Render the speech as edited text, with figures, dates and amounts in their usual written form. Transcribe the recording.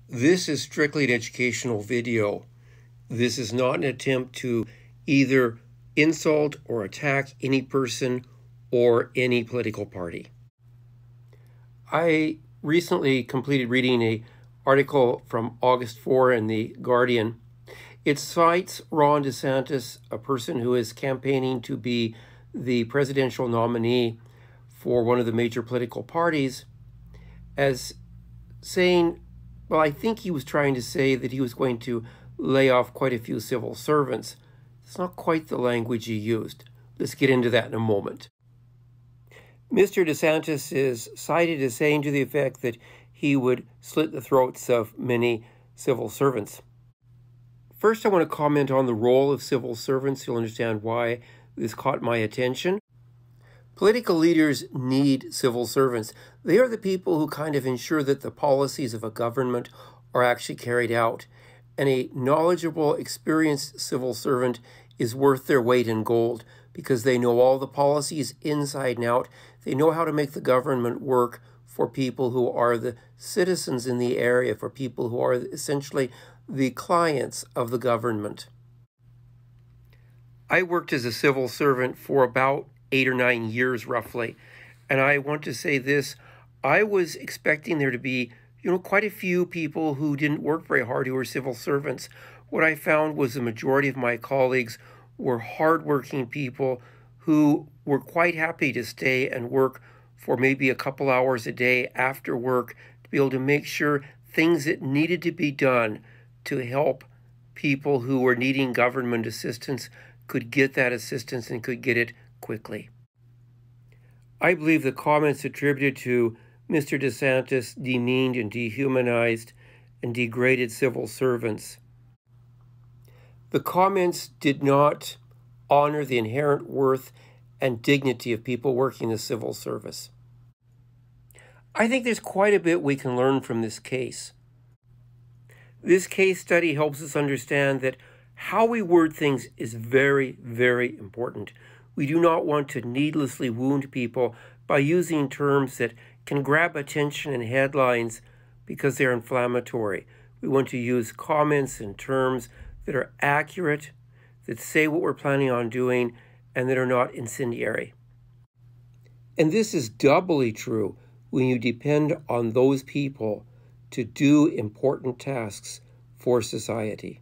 This is strictly an educational video. This is not an attempt to either insult or attack any person or any political party. I recently completed reading an article from August 4 in The Guardian. It cites Ron DeSantis, a person who is campaigning to be the presidential nominee for one of the major political parties, as saying, well, I think he was trying to say that he was going to lay off quite a few civil servants. It's not quite the language he used. Let's get into that in a moment. Mr. DeSantis is cited as saying to the effect that he would slit the throats of many civil servants. First, I want to comment on the role of civil servants. You'll understand why this caught my attention. Political leaders need civil servants. They are the people who kind of ensure that the policies of a government are actually carried out. And a knowledgeable, experienced civil servant is worth their weight in gold because they know all the policies inside and out. They know how to make the government work for people who are the citizens in the area, for people who are essentially the clients of the government. I worked as a civil servant for about 8 or 9 years roughly. And I want to say this, I was expecting there to be, quite a few people who didn't work very hard who were civil servants. What I found was the majority of my colleagues were hardworking people who were quite happy to stay and work for maybe a couple hours a day after work to be able to make sure things that needed to be done to help people who were needing government assistance could get that assistance and could get it quickly. I believe the comments attributed to Mr. DeSantis demeaned and dehumanized and degraded civil servants. The comments did not honor the inherent worth and dignity of people working in the civil service. I think there's quite a bit we can learn from this case. This case study helps us understand that how we word things is very, very important. We do not want to needlessly wound people by using terms that can grab attention and headlines because they're inflammatory. We want to use comments and terms that are accurate, that say what we're planning on doing, and that are not incendiary. And this is doubly true when you depend on those people to do important tasks for society.